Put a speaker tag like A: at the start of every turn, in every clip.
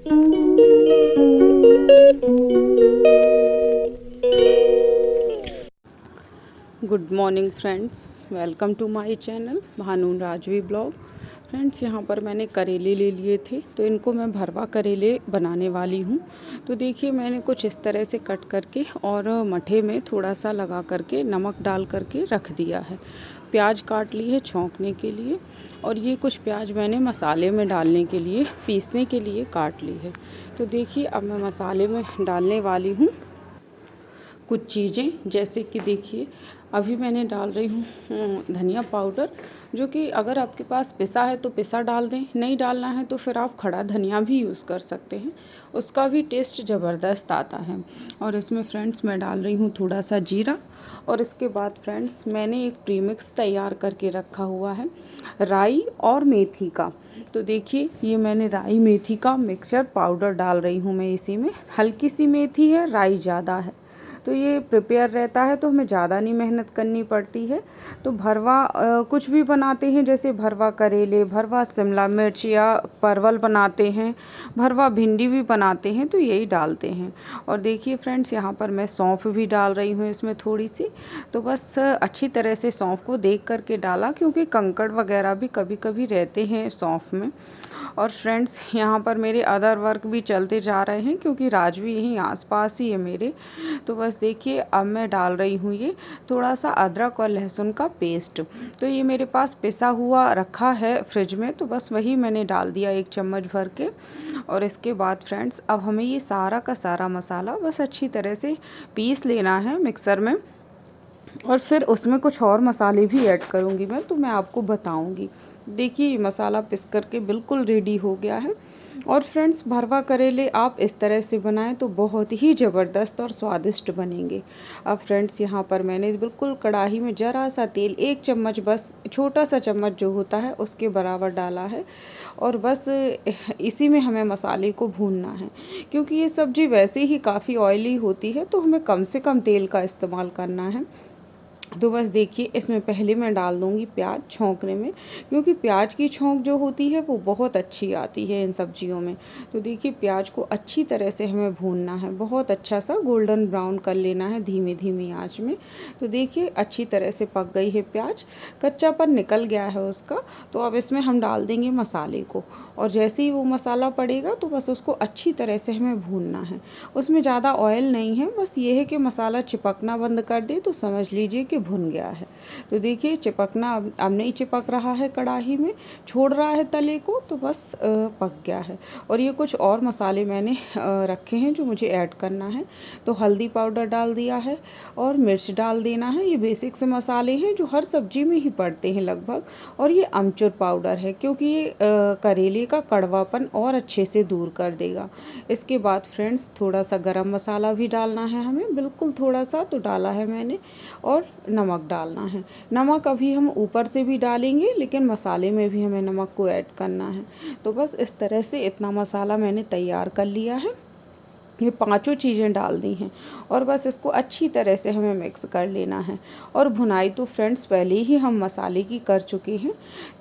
A: Good morning friends, welcome to my channel Bhanu Rajvi blog. Friends, यहाँ पर मैंने करेले ले लिए थे, तो इनको मैं भरवा करेले बनाने वाली हूँ। तो देखिए, मैंने कुछ इस तरह से कट करके और मठे में थोड़ा सा लगा करके नमक डाल करके रख दिया है। प्याज काट ली है छौंकने के लिए, और ये कुछ प्याज मैंने मसाले में डालने के लिए, पीसने के लिए काट ली है। तो देखिए, अब मैं मसाले में डालने वाली हूँ कुछ चीज़ें, जैसे कि देखिए, अभी मैंने डाल रही हूँ धनिया पाउडर, जो कि अगर आपके पास पिसा है तो पिसा डाल दें, नहीं डालना है तो फिर आप खड़ा धनिया भी यूज़ कर सकते हैं, उसका भी टेस्ट ज़बरदस्त आता है। और इसमें फ्रेंड्स मैं डाल रही हूँ थोड़ा सा जीरा, और इसके बाद फ्रेंड्स मैंने एक प्रीमिक्स तैयार करके रखा हुआ है राई और मेथी का। तो देखिए, ये मैंने राई मेथी का मिक्सचर पाउडर डाल रही हूँ मैं इसी में। हल्की सी मेथी है, राई ज़्यादा है, तो ये प्रिपेयर रहता है, तो हमें ज़्यादा नहीं मेहनत करनी पड़ती है। तो भरवा कुछ भी बनाते हैं, जैसे भरवा करेले, भरवा शिमला मिर्च या परवल बनाते हैं, भरवा भिंडी भी बनाते हैं, तो यही डालते हैं। और देखिए फ्रेंड्स, यहाँ पर मैं सौंफ भी डाल रही हूँ इसमें थोड़ी सी। तो बस अच्छी तरह से सौंफ को देख करके डाला, क्योंकि कंकड़ वगैरह भी कभी कभी रहते हैं सौंफ में। और फ्रेंड्स, यहाँ पर मेरे अदर वर्क भी चलते जा रहे हैं, क्योंकि राजवी यहीं आसपास ही है मेरे। तो बस देखिए, अब मैं डाल रही हूँ ये थोड़ा सा अदरक और लहसुन का पेस्ट। तो ये मेरे पास पिसा हुआ रखा है फ्रिज में, तो बस वही मैंने डाल दिया 1 चम्मच भर के। और इसके बाद फ्रेंड्स, अब हमें ये सारा का सारा मसाला बस अच्छी तरह से पीस लेना है मिक्सर में, और फिर उसमें कुछ और मसाले भी ऐड करूँगी मैं, तो मैं आपको बताऊँगी। देखिए, मसाला पिस करके बिल्कुल रेडी हो गया है। और फ्रेंड्स, भरवा करेले आप इस तरह से बनाएं तो बहुत ही ज़बरदस्त और स्वादिष्ट बनेंगे। अब फ्रेंड्स, यहाँ पर मैंने बिल्कुल कढ़ाई में ज़रा सा तेल, 1 चम्मच, बस छोटा सा चम्मच जो होता है उसके बराबर डाला है। और बस इसी में हमें मसाले को भूनना है, क्योंकि ये सब्ज़ी वैसे ही काफ़ी ऑयली होती है, तो हमें कम से कम तेल का इस्तेमाल करना है। तो बस देखिए, इसमें पहले मैं डाल दूँगी प्याज छौंकने में, क्योंकि प्याज की छौंक जो होती है वो बहुत अच्छी आती है इन सब्जियों में। तो देखिए, प्याज को अच्छी तरह से हमें भूनना है, बहुत अच्छा सा गोल्डन ब्राउन कर लेना है धीमी धीमी आंच में। तो देखिए, अच्छी तरह से पक गई है प्याज, कच्चापन निकल गया है उसका। तो अब इसमें हम डाल देंगे मसाले को, और जैसे ही वो मसाला पड़ेगा तो बस उसको अच्छी तरह से हमें भूनना है। उसमें ज़्यादा ऑयल नहीं है, बस ये है कि मसाला चिपकना बंद कर दे तो समझ लीजिए कि भुन गया है। तो देखिए, चिपकना अब नहीं चिपक रहा है, कढ़ाई में छोड़ रहा है तले को, तो बस पक गया है। और ये कुछ और मसाले मैंने रखे हैं जो मुझे ऐड करना है। तो हल्दी पाउडर डाल दिया है, और मिर्च डाल देना है। ये बेसिक से मसाले हैं जो हर सब्जी में ही पड़ते हैं लगभग। और ये अमचूर पाउडर है, क्योंकि ये करेले का कड़वापन और अच्छे से दूर कर देगा। इसके बाद फ्रेंड्स, थोड़ा सा गरम मसाला भी डालना है हमें, बिल्कुल थोड़ा सा तो डाला है मैंने। और नमक डालना है। नमक अभी हम ऊपर से भी डालेंगे, लेकिन मसाले में भी हमें नमक को ऐड करना है। तो बस इस तरह से इतना मसाला मैंने तैयार कर लिया है। ये पांचों चीज़ें डाल दी हैं, और बस इसको अच्छी तरह से हमें मिक्स कर लेना है। और भुनाई तो फ्रेंड्स पहले ही हम मसाले की कर चुके हैं,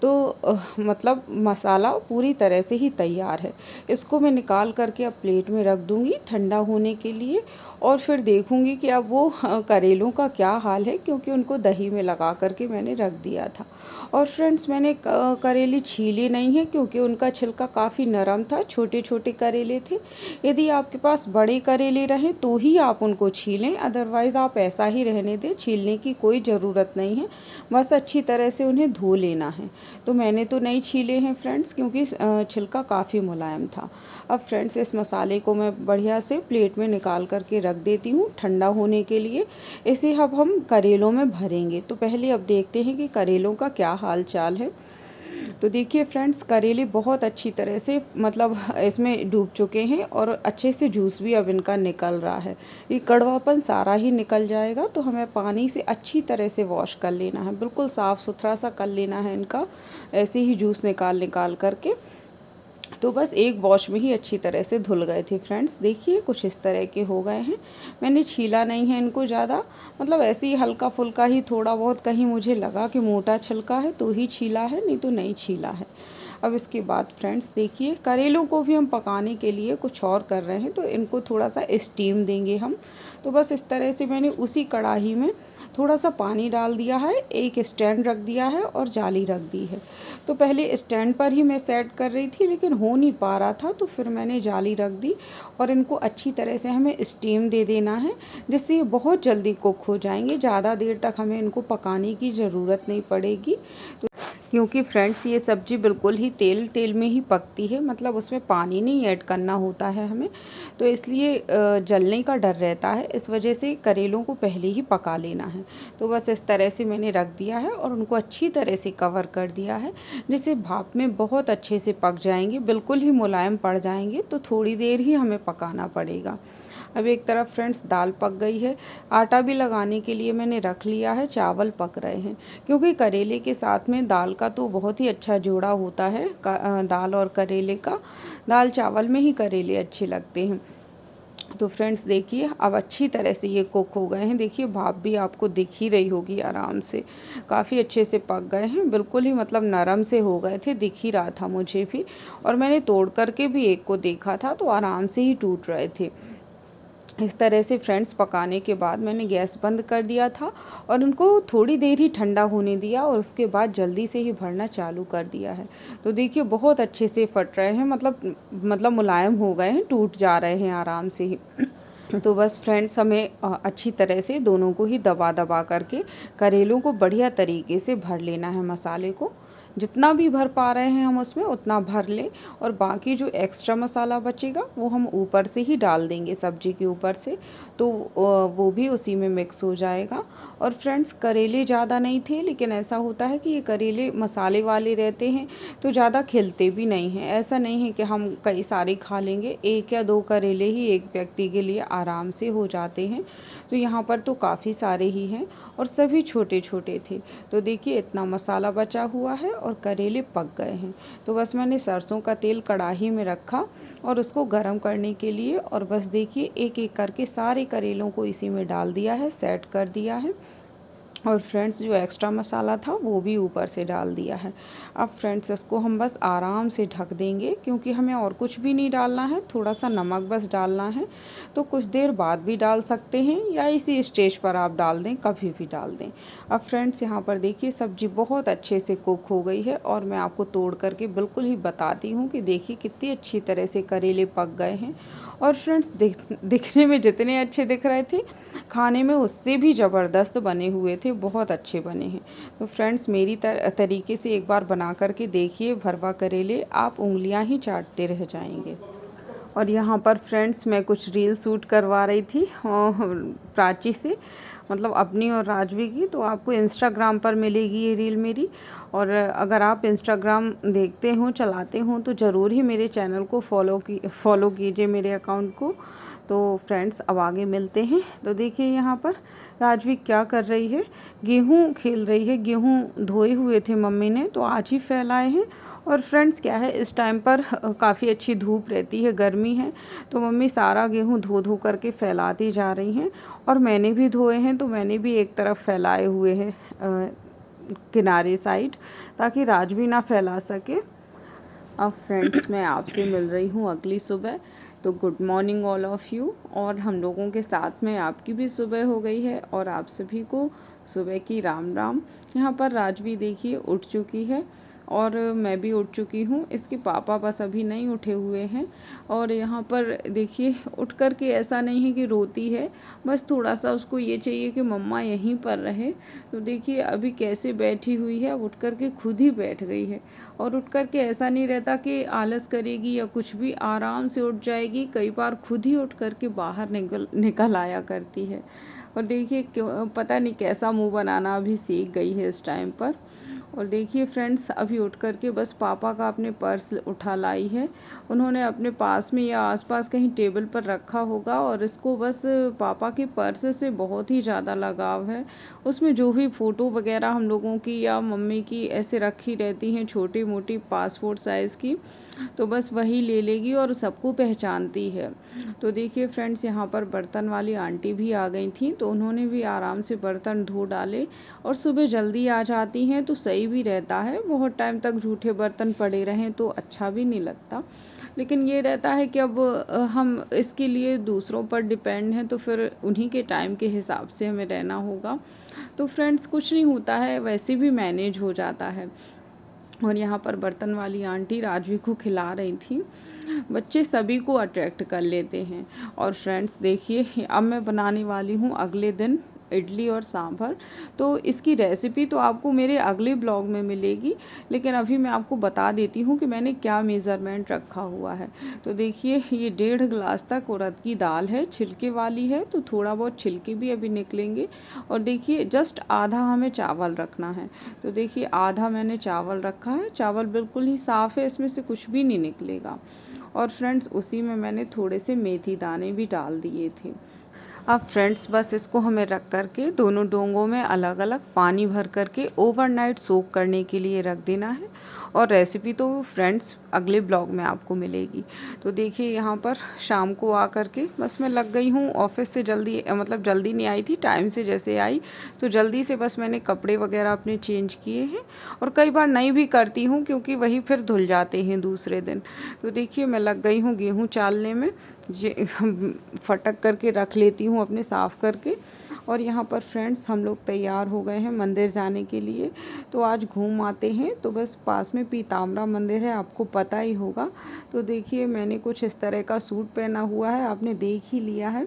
A: तो मतलब मसाला पूरी तरह से ही तैयार है। इसको मैं निकाल करके अब प्लेट में रख दूँगी ठंडा होने के लिए, और फिर देखूँगी कि अब वो करेलों का क्या हाल है, क्योंकि उनको दही में लगा करके मैंने रख दिया था। और फ्रेंड्स, मैंने करेले छीले नहीं हैं, क्योंकि उनका छिलका काफ़ी नरम था, छोटे छोटे करेले थे। यदि आपके पास बड़े करेले रहें तो ही आप उनको छीलें, अदरवाइज़ आप ऐसा ही रहने दें, छीलने की कोई ज़रूरत नहीं है। बस अच्छी तरह से उन्हें धो लेना है। तो मैंने तो नहीं छीले हैं फ्रेंड्स, क्योंकि छिलका काफ़ी मुलायम था। अब फ्रेंड्स, इस मसाले को मैं बढ़िया से प्लेट में निकाल करके रख देती हूँ ठंडा होने के लिए। इसे अब हम करेलों में भरेंगे। तो पहले अब देखते हैं कि करेलों का क्या हाल चाल है। तो देखिए फ्रेंड्स, करेले बहुत अच्छी तरह से मतलब इसमें डूब चुके हैं, और अच्छे से जूस भी अब इनका निकल रहा है। ये कड़वापन सारा ही निकल जाएगा। तो हमें पानी से अच्छी तरह से वॉश कर लेना है, बिल्कुल साफ़ सुथरा सा कर लेना है इनका, ऐसे ही जूस निकाल निकाल करके। तो बस एक वॉश में ही अच्छी तरह से धुल गए थे फ्रेंड्स। देखिए, कुछ इस तरह के हो गए हैं। मैंने छीला नहीं है इनको ज़्यादा, मतलब ऐसे ही हल्का फुल्का ही थोड़ा बहुत, कहीं मुझे लगा कि मोटा छिलका है तो ही छीला है, नहीं तो नहीं छीला है। अब इसके बाद फ्रेंड्स देखिए करेलों को भी हम पकाने के लिए कुछ और कर रहे हैं, तो इनको थोड़ा सा स्टीम देंगे हम। तो बस इस तरह से मैंने उसी कढ़ाई में थोड़ा सा पानी डाल दिया है, एक स्टैंड रख दिया है और जाली रख दी है। तो पहले स्टैंड पर ही मैं सेट कर रही थी लेकिन हो नहीं पा रहा था, तो फिर मैंने जाली रख दी और इनको अच्छी तरह से हमें स्टीम दे देना है, जिससे ये बहुत जल्दी कुक हो जाएंगे। ज़्यादा देर तक हमें इनको पकाने की ज़रूरत नहीं पड़ेगी, तो क्योंकि फ्रेंड्स ये सब्ज़ी बिल्कुल ही तेल तेल में ही पकती है, मतलब उसमें पानी नहीं ऐड करना होता है हमें, तो इसलिए जलने का डर रहता है। इस वजह से करेलों को पहले ही पका लेना है। तो बस इस तरह से मैंने रख दिया है और उनको अच्छी तरह से कवर कर दिया है, जिससे भाप में बहुत अच्छे से पक जाएंगे, बिल्कुल ही मुलायम पड़ जाएंगे। तो थोड़ी देर ही हमें पकाना पड़ेगा। अब एक तरफ फ्रेंड्स दाल पक गई है, आटा भी लगाने के लिए मैंने रख लिया है, चावल पक रहे हैं, क्योंकि करेले के साथ में दाल का तो बहुत ही अच्छा जोड़ा होता है, दाल और करेले का। दाल चावल में ही करेले अच्छे लगते हैं। तो फ्रेंड्स देखिए अब अच्छी तरह से ये कुक हो गए हैं। देखिए भाप भी आपको दिख ही रही होगी आराम से, काफ़ी अच्छे से पक गए हैं, बिल्कुल ही मतलब नरम से हो गए थे, दिख ही रहा था मुझे भी। और मैंने तोड़ करके भी एक को देखा था तो आराम से ही टूट रहे थे। इस तरह से फ्रेंड्स पकाने के बाद मैंने गैस बंद कर दिया था और उनको थोड़ी देर ही ठंडा होने दिया और उसके बाद जल्दी से ही भरना चालू कर दिया है। तो देखिए बहुत अच्छे से फट रहे हैं, मतलब मुलायम हो गए हैं, टूट जा रहे हैं आराम से ही। तो बस फ्रेंड्स हमें अच्छी तरह से दोनों को ही दबा दबा करके करेलों को बढ़िया तरीके से भर लेना है। मसाले को जितना भी भर पा रहे हैं हम उसमें उतना भर लें, और बाकी जो एक्स्ट्रा मसाला बचेगा वो हम ऊपर से ही डाल देंगे सब्जी के ऊपर से, तो वो भी उसी में मिक्स हो जाएगा। और फ्रेंड्स करेले ज़्यादा नहीं थे, लेकिन ऐसा होता है कि ये करेले मसाले वाले रहते हैं तो ज़्यादा खिलते भी नहीं हैं। ऐसा नहीं है कि हम कई सारे खा लेंगे, 1 या 2 करेले ही एक व्यक्ति के लिए आराम से हो जाते हैं। तो यहाँ पर तो काफ़ी सारे ही हैं और सभी छोटे छोटे थे। तो देखिए इतना मसाला बचा हुआ है और करेले पक गए हैं। तो बस मैंने सरसों का तेल कढ़ाई में रखा और उसको गर्म करने के लिए, और बस देखिए एक एक करके सारे करेलों को इसी में डाल दिया है, सेट कर दिया है। और फ्रेंड्स जो एक्स्ट्रा मसाला था वो भी ऊपर से डाल दिया है। अब फ्रेंड्स इसको हम बस आराम से ढक देंगे, क्योंकि हमें और कुछ भी नहीं डालना है, थोड़ा सा नमक बस डालना है। तो कुछ देर बाद भी डाल सकते हैं या इसी स्टेज पर आप डाल दें, कभी भी डाल दें। अब फ्रेंड्स यहाँ पर देखिए सब्ज़ी बहुत अच्छे से कुक हो गई है, और मैं आपको तोड़ करके बिल्कुल ही बताती हूँ कि देखिए कितनी अच्छी तरह से करेले पक गए हैं। और फ्रेंड्स दिखने में जितने अच्छे दिख रहे थे, खाने में उससे भी ज़बरदस्त बने हुए थे, बहुत अच्छे बने हैं। तो फ्रेंड्स मेरी तरीके से एक बार बना करके देखिए भरवा करेले, आप उंगलियां ही चाटते रह जाएंगे। और यहाँ पर फ्रेंड्स मैं कुछ रील शूट करवा रही थी प्राची से, मतलब अपनी और राजवी की। तो आपको इंस्टाग्राम पर मिलेगी ये रील मेरी, और अगर आप इंस्टाग्राम देखते हो, चलाते हो, तो ज़रूर ही मेरे चैनल को फॉलो कीजिए, मेरे अकाउंट को। तो फ्रेंड्स अब आगे मिलते हैं। तो देखिए यहाँ पर राजवी क्या कर रही है, गेहूँ खेल रही है। गेहूँ धोए हुए थे मम्मी ने, तो आज ही फैलाए हैं। और फ्रेंड्स क्या है, इस टाइम पर काफ़ी अच्छी धूप रहती है, गर्मी है, तो मम्मी सारा गेहूँ धो धो करके फैलाती जा रही हैं। और मैंने भी धोए हैं, तो मैंने भी एक तरफ फैलाए हुए हैं किनारे साइड, ताकि राजवी ना फैला सके। अब फ्रेंड्स मैं आपसे मिल रही हूँ अगली सुबह। तो good morning all of you. और हम लोगों के साथ में आपकी भी सुबह हो गई है, और आप सभी को सुबह की राम राम। यहाँ पर राजवी देखिए उठ चुकी है और मैं भी उठ चुकी हूँ। इसके पापा बस अभी नहीं उठे हुए हैं। और यहाँ पर देखिए उठ कर के ऐसा नहीं है कि रोती है, बस थोड़ा सा उसको ये चाहिए कि मम्मा यहीं पर रहे। तो देखिए अभी कैसे बैठी हुई है, उठ कर के खुद ही बैठ गई है। और उठ कर के ऐसा नहीं रहता कि आलस करेगी या कुछ भी, आराम से उठ जाएगी। कई बार खुद ही उठ कर के बाहर निकल आया करती है। और देखिए क्यों पता नहीं कैसा मुंह बनाना अभी सीख गई है इस टाइम पर। और देखिए फ्रेंड्स अभी उठ कर के बस पापा का अपने पर्स उठा लाई है। उन्होंने अपने पास में या आसपास कहीं टेबल पर रखा होगा, और इसको बस पापा के पर्स से बहुत ही ज़्यादा लगाव है। उसमें जो भी फ़ोटो वगैरह हम लोगों की या मम्मी की ऐसे रखी रहती हैं, छोटी मोटी पासपोर्ट साइज़ की, तो बस वही ले लेगी और सबको पहचानती है। तो देखिए फ्रेंड्स, यहाँ पर बर्तन वाली आंटी भी आ गई थी, तो उन्होंने भी आराम से बर्तन धो डाले और सुबह जल्दी आ जाती हैं तो सही भी रहता है। बहुत टाइम तक जूठे बर्तन पड़े रहें तो अच्छा भी नहीं लगता, लेकिन ये रहता है कि अब हम इसके लिए दूसरों पर डिपेंड हैं, तो फिर उन्हीं के टाइम के हिसाब से हमें रहना होगा। तो फ्रेंड्स कुछ नहीं होता है, वैसे भी मैनेज हो जाता है। और यहाँ पर बर्तन वाली आंटी राजवी को खिला रही थी। बच्चे सभी को अट्रैक्ट कर लेते हैं। और फ्रेंड्स देखिए, अब मैं बनाने वाली हूँ अगले दिन इडली और सांभर। तो इसकी रेसिपी तो आपको मेरे अगले ब्लॉग में मिलेगी, लेकिन अभी मैं आपको बता देती हूँ कि मैंने क्या मेज़रमेंट रखा हुआ है। तो देखिए, ये 1.5 गिलास तक उड़द की दाल है, छिलके वाली है, तो थोड़ा बहुत छिलके भी अभी निकलेंगे। और देखिए, जस्ट आधा हमें चावल रखना है। तो देखिए, आधा मैंने चावल रखा है। चावल बिल्कुल ही साफ़ है, इसमें से कुछ भी नहीं निकलेगा। और फ्रेंड्स, उसी में मैंने थोड़े से मेथी दाने भी डाल दिए थे। अब फ्रेंड्स, बस इसको हमें रख कर के दोनों डोंगों में अलग अलग पानी भर कर के ओवरनाइट सोक करने के लिए रख देना है। और रेसिपी तो फ्रेंड्स अगले ब्लॉग में आपको मिलेगी। तो देखिए, यहाँ पर शाम को आ कर के बस मैं लग गई हूँ ऑफिस से जल्दी, मतलब जल्दी नहीं आई थी, टाइम से जैसे आई तो जल्दी से बस मैंने कपड़े वगैरह अपने चेंज किए हैं। और कई बार नहीं भी करती हूँ क्योंकि वही फिर धुल जाते हैं दूसरे दिन। तो देखिए, मैं लग गई हूँ गेहूँ चालने में। ये फटक करके रख लेती हूँ अपने साफ़ करके। और यहाँ पर फ्रेंड्स हम लोग तैयार हो गए हैं मंदिर जाने के लिए। तो आज घूम आते हैं। तो बस पास में पीताम्बरा मंदिर है, आपको पता ही होगा। तो देखिए, मैंने कुछ इस तरह का सूट पहना हुआ है, आपने देख ही लिया है।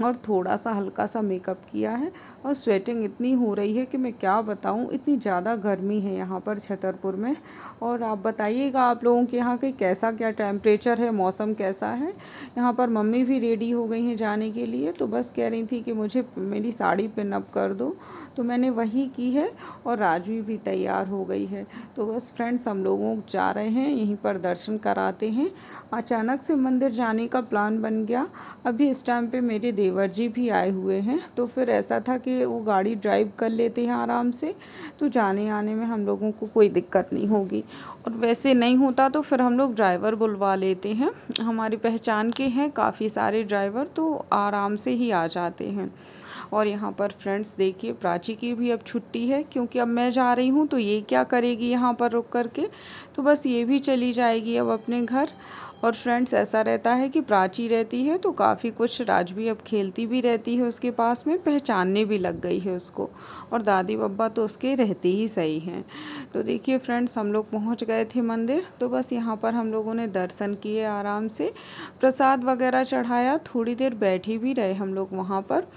A: और थोड़ा सा हल्का सा मेकअप किया है। और स्वेटिंग इतनी हो रही है कि मैं क्या बताऊं, इतनी ज़्यादा गर्मी है यहाँ पर छतरपुर में। और आप बताइएगा, आप लोगों के यहाँ के कैसा क्या टेम्परेचर है, मौसम कैसा है। यहाँ पर मम्मी भी रेडी हो गई हैं जाने के लिए, तो बस कह रही थी कि मुझे मेरी साड़ी पिन अप कर दो। तो मैंने वही की है। और राजवी भी तैयार हो गई है। तो बस फ्रेंड्स, हम लोगों जा रहे हैं, यहीं पर दर्शन कराते हैं। अचानक से मंदिर जाने का प्लान बन गया। अभी इस टाइम पे मेरे देवर जी भी आए हुए हैं, तो फिर ऐसा था कि वो गाड़ी ड्राइव कर लेते हैं आराम से, तो जाने आने में हम लोगों को कोई दिक्कत नहीं होगी। और वैसे नहीं होता तो फिर हम लोग ड्राइवर बुलवा लेते हैं, हमारी पहचान के हैं काफ़ी सारे ड्राइवर, तो आराम से ही आ जाते हैं। और यहाँ पर फ्रेंड्स देखिए, प्राची की भी अब छुट्टी है, क्योंकि अब मैं जा रही हूँ तो ये क्या करेगी यहाँ पर रुक कर के। तो बस ये भी चली जाएगी अब अपने घर। और फ्रेंड्स, ऐसा रहता है कि प्राची रहती है तो काफ़ी कुछ राजवी अब खेलती भी रहती है उसके पास में, पहचानने भी लग गई है उसको। और दादी बब्बा तो उसके रहते ही सही हैं। तो देखिए फ्रेंड्स, हम लोग पहुंच गए थे मंदिर। तो बस यहाँ पर हम लोगों ने दर्शन किए आराम से, प्रसाद वगैरह चढ़ाया, थोड़ी देर बैठे भी रहे हम लोग वहाँ पर।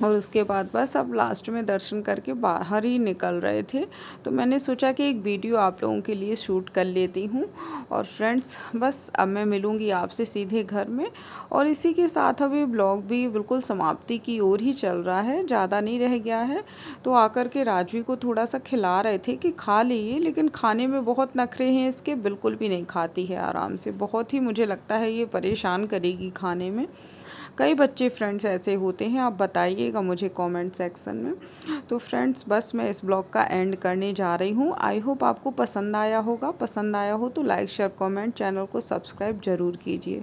A: और उसके बाद बस अब लास्ट में दर्शन करके बाहर ही निकल रहे थे। तो मैंने सोचा कि एक वीडियो आप लोगों के लिए शूट कर लेती हूँ। और फ्रेंड्स, बस अब मैं मिलूँगी आपसे सीधे घर में। और इसी के साथ अभी ब्लॉग भी बिल्कुल समाप्ति की ओर ही चल रहा है, ज़्यादा नहीं रह गया है। तो आकर के राजवी को थोड़ा सा खिला रहे थे कि खा लीजिए, लेकिन खाने में बहुत नखरे हैं इसके, बिल्कुल भी नहीं खाती है आराम से। बहुत ही मुझे लगता है ये परेशान करेगी खाने में। कई बच्चे फ्रेंड्स ऐसे होते हैं, आप बताइएगा मुझे कमेंट सेक्शन में। तो फ्रेंड्स, बस मैं इस ब्लॉग का एंड करने जा रही हूँ। आई होप आपको पसंद आया होगा। पसंद आया हो तो लाइक शेयर कमेंट, चैनल को सब्सक्राइब ज़रूर कीजिए।